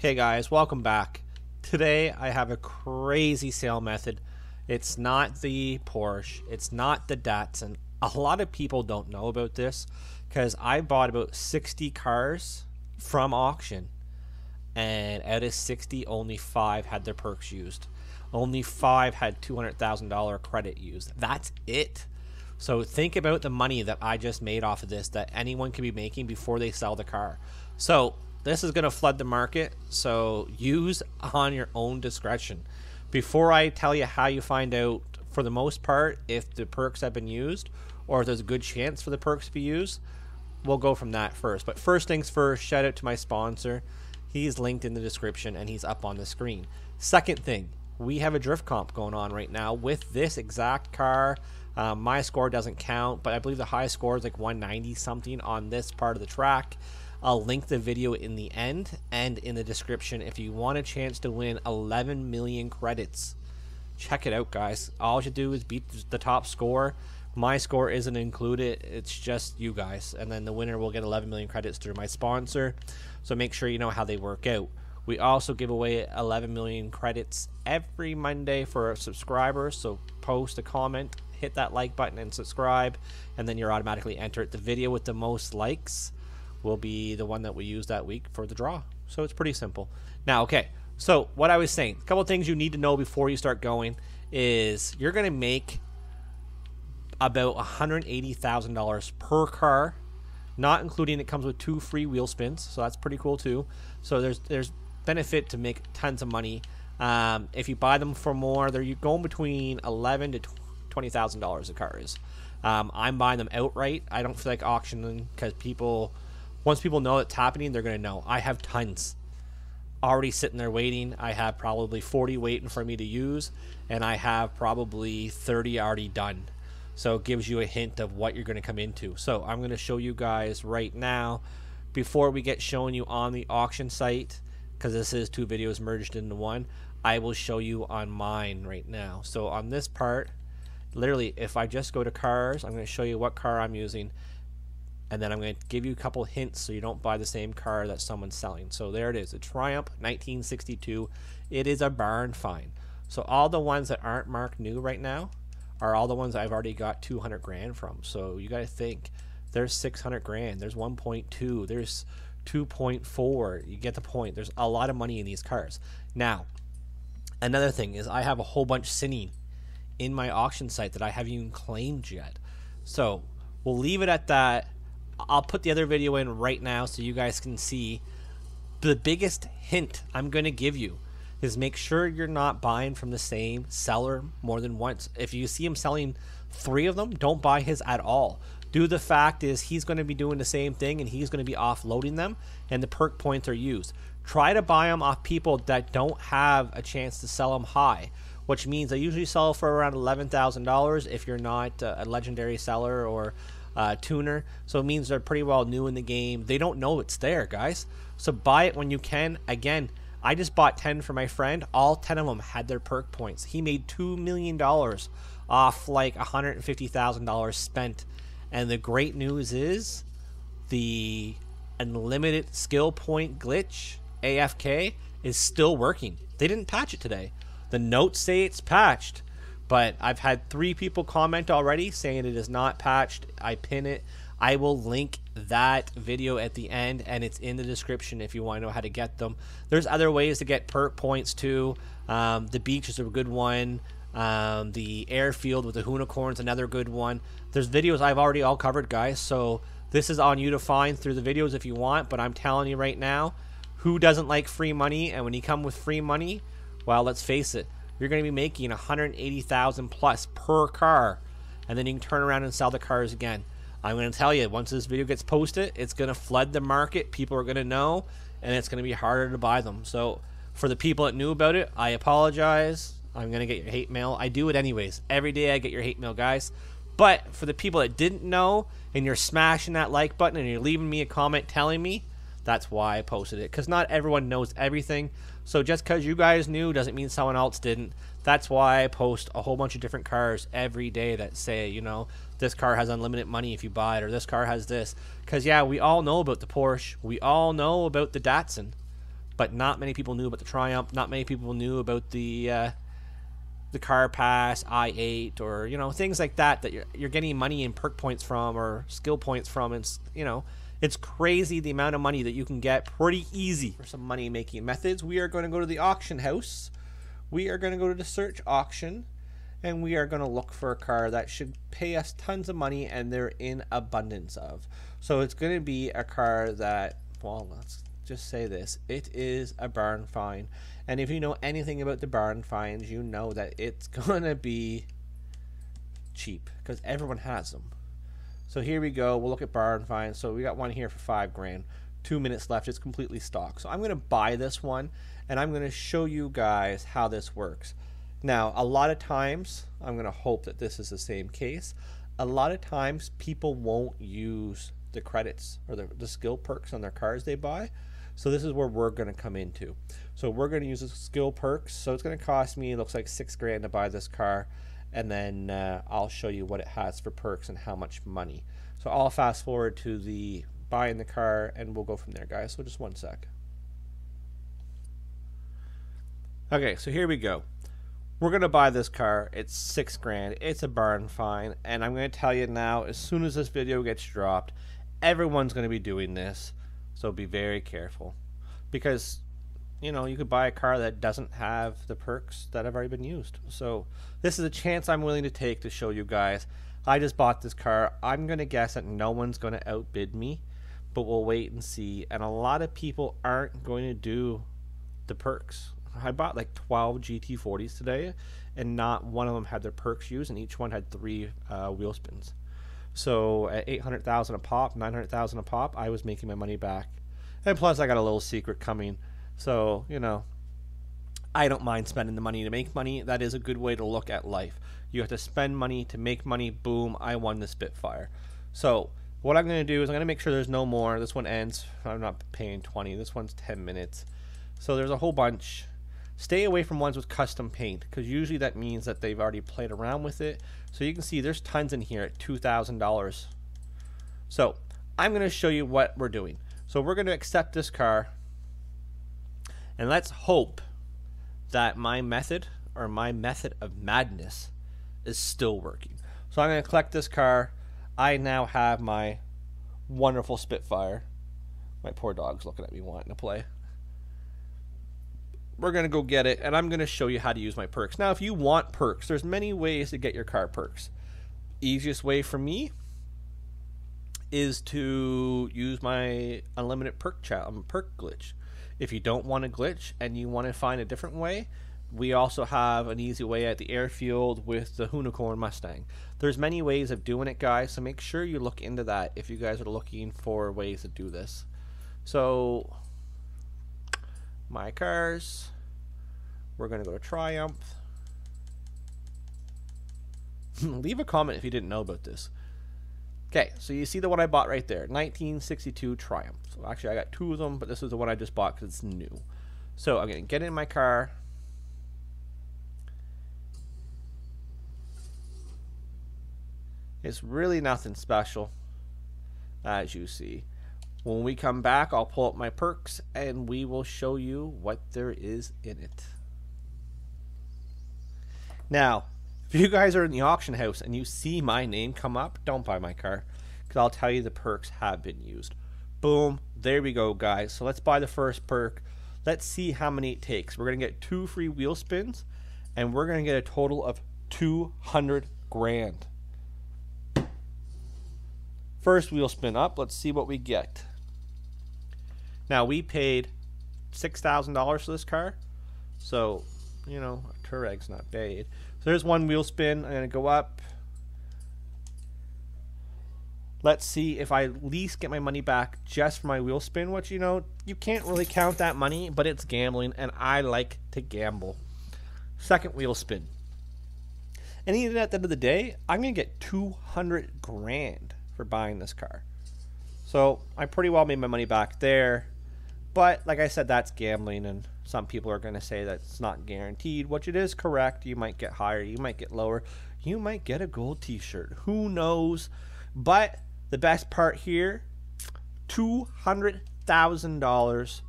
Okay guys, welcome back. Today I have a crazy sale method. It's not the Porsche, it's not the Datsun. A lot of people don't know about this because I bought about 60 cars from auction, and out of 60 only 5 had their perks used. Only 5 had $200,000 credit used. That's it. So think about the money that I just made off of this that anyone can be making before they sell the car. So this is going to flood the market, so use on your own discretion. Before I tell you how you find out, for the most part, if the perks have been used or if there's a good chance for the perks to be used, we'll go from that first. But first things first, shout out to my sponsor. He's linked in the description and he's up on the screen. Second thing, we have a drift comp going on right now with this exact car. My score doesn't count, but I believe the high score is like 190 something on this part of the track. I'll link the video in the end and in the description if you want a chance to win 11 million credits. Check it out, guys. All you do is beat the top score. My score isn't included, it's just you guys, and then the winner will get 11 million credits through my sponsor. So make sure you know how they work out. We also give away 11 million credits every Monday for our subscribers, so post a comment, hit that like button and subscribe, and then you're automatically entered. The video with the most likes will be the one that we use that week for the draw. So it's pretty simple. Now, okay, so what I was saying, a couple of things you need to know before you start going is you're going to make about $180,000 per car, not including it comes with 2 free wheel spins, so that's pretty cool too. So there's benefit to make tons of money. If you buy them for more, they're going between $11,000 to $20,000 a car is. I'm buying them outright. I don't feel like auctioning because once people know it's happening, they're going to know. I have tons already sitting there waiting. I have probably 40 waiting for me to use, and I have probably 30 already done. So it gives you a hint of what you're going to come into. So I'm going to show you guys right now before we get showing you on the auction site, because this is 2 videos merged into one. I will show you on mine right now. So on this part, literally, if I just go to cars, I'm going to show you what car I'm using, and then I'm going to give you a couple hints so you don't buy the same car that someone's selling. So there it is, a Triumph 1962. It is a barn find. So all the ones that aren't marked new right now are all the ones I've already got 200 grand from. So you got to think, there's 600 grand, there's 1.2, there's 2.4. You get the point. There's a lot of money in these cars. Now, another thing is I have a whole bunch sitting in my auction site that I haven't even claimed yet. So we'll leave it at that. I'll put the other video in right now so you guys can see. The biggest hint I'm going to give you is make sure you're not buying from the same seller more than once. If you see him selling 3 of them, don't buy his at all. The fact is he's going to be doing the same thing and he's going to be offloading them, and the perk points are used. Try to buy them off people that don't have a chance to sell them high, which means I usually sell for around $11,000 if you're not a legendary seller or tuner. So it means they're pretty well new in the game. They don't know it's there, guys. So buy it when you can. Again, I just bought 10 for my friend. All 10 of them had their perk points. He made $2 million off like $150,000 spent. And the great news is the unlimited skill point glitch, AFK, is still working. They didn't patch it today. The notes say it's patched, but I've had 3 people comment already saying it is not patched. I pin it. I will link that video at the end, and it's in the description if you want to know how to get them. There's other ways to get perk points too. The beach is a good one. The airfield with the unicorns, another good one. There's videos I've already all covered, guys, so this is on you to find through the videos if you want. But I'm telling you right now, who doesn't like free money? And when you come with free money, well, let's face it, you're going to be making $180,000 plus per car, and then you can turn around and sell the cars again. I'm going to tell you, once this video gets posted, it's going to flood the market. People are going to know, and it's going to be harder to buy them. So for the people that knew about it, I apologize. I'm going to get your hate mail. I do it anyways. Every day I get your hate mail, guys. But for the people that didn't know, and you're smashing that like button and you're leaving me a comment telling me, that's why I posted it. Because not everyone knows everything. So just because you guys knew doesn't mean someone else didn't. That's why I post a whole bunch of different cars every day that say, you know, this car has unlimited money if you buy it, or this car has this. Because, yeah, we all know about the Porsche. We all know about the Datsun. but not many people knew about the Triumph. Not many people knew about the Car Pass, i8, or things like that you're getting money and perk points from, or skill points from. And it's crazy the amount of money that you can get pretty easy. For some money making methods, we are going to go to the auction house. We are going to go to the search auction, and we are going to look for a car that should pay us tons of money and they're in abundance of. So it's going to be a car that, well, let's just say this, it is a barn find. And if you know anything about the barn finds, you know that it's going to be cheap because everyone has them. So here we go. We'll look at barn finds. So we got one here for $5,000. 2 minutes left. It's completely stock. So I'm going to buy this one, and I'm going to show you guys how this works. Now, a lot of times, I'm going to hope that this is the same case. A lot of times, people won't use the credits or the skill perks on their cars they buy. So this is where we're going to come into. So we're going to use the skill perks. So it's going to cost me, it looks like $6,000 to buy this car. And then I'll show you what it has for perks and how much money. So I'll fast forward to the buying the car, and we'll go from there, guys. So just one sec. Okay, so here we go. We're going to buy this car. It's $6,000. It's a barn find. And I'm going to tell you now, as soon as this video gets dropped, everyone's going to be doing this. So be very careful. Because, you could buy a car that doesn't have the perks that have already been used. So this is a chance I'm willing to take to show you guys. I just bought this car. I'm going to guess that no one's going to outbid me. But we'll wait and see. And a lot of people aren't going to do the perks. I bought like 12 GT40s today, and not one of them had their perks used, and each one had 3 wheel spins. So at 800,000 a pop, 900,000 a pop, I was making my money back. And plus, I got a little secret coming. So, I don't mind spending the money to make money. That is a good way to look at life. You have to spend money to make money. Boom, I won the Spitfire. So what I'm going to do is I'm going to make sure there's no more. This one ends. I'm not paying 20. This one's 10 minutes. So there's a whole bunch. Stay away from ones with custom paint, because usually that means that they've already played around with it. So you can see there's tons in here at $2,000. So I'm going to show you what we're doing. So we're going to accept this car, and let's hope that my method, or my method of madness, is still working. So I'm going to collect this car. I now have my wonderful Spitfire. My poor dog's looking at me wanting to play. We're going to go get it, and I'm going to show you how to use my perks. Now, if you want perks, there's many ways to get your car perks. Easiest way for me is to use my unlimited perk glitch. If you don't want a glitch and you want to find a different way, we also have an easy way at the airfield with the Unicorn Mustang. There's many ways of doing it, guys, so make sure you look into that if you guys are looking for ways to do this. So my cars, we're going to go to Triumph. Leave a comment if you didn't know about this. Okay, so you see the one I bought right there, 1962 Triumph. So actually I got 2 of them, but this is the one I just bought because it's new. So I'm going to get in my car. It's really nothing special, as you see. When we come back, I'll pull up my perks and we will show you what there is in it. Now, if you guys are in the auction house and you see my name come up, don't buy my car, because I'll tell you the perks have been used. Boom, there we go, guys. So let's buy the first perk. Let's see how many it takes. We're going to get 2 free wheel spins, and we're going to get a total of 200 grand. First wheel spin up. Let's see what we get. Now, we paid $6,000 for this car, so, Tuareg's not bad. So there's one wheel spin. I'm going to go up. Let's see if I at least get my money back just for my wheel spin, which, you can't really count that money, but it's gambling, and I like to gamble. Second wheel spin. And even at the end of the day, I'm going to get 200 grand for buying this car. So I pretty well made my money back there. But like I said, that's gambling, and some people are going to say that it's not guaranteed, which it is correct. You might get higher, you might get lower, you might get a gold t-shirt. Who knows? But the best part here, $200,000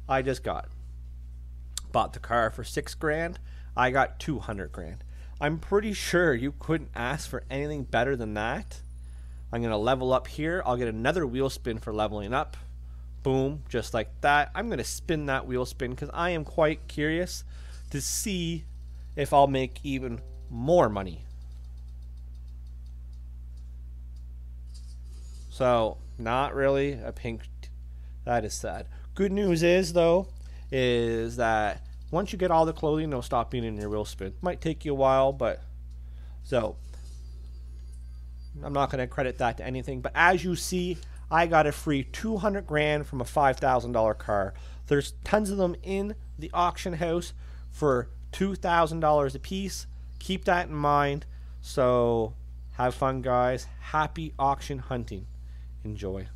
I just got. Bought the car for $6,000. I got $200,000. I'm pretty sure you couldn't ask for anything better than that. I'm going to level up here. I'll get another wheel spin for leveling up. Boom, just like that. I'm going to spin that wheel spin because I am quite curious to see if I'll make even more money. So, not really a pink. That is sad. Good news is, though, is that once you get all the clothing, it'll stop being in your wheel spin. Might take you a while, but so I'm not going to credit that to anything. But as you see, I got a free $200,000 from a $5,000 car. There's tons of them in the auction house for $2,000 a piece. Keep that in mind. So have fun, guys. Happy auction hunting. Enjoy.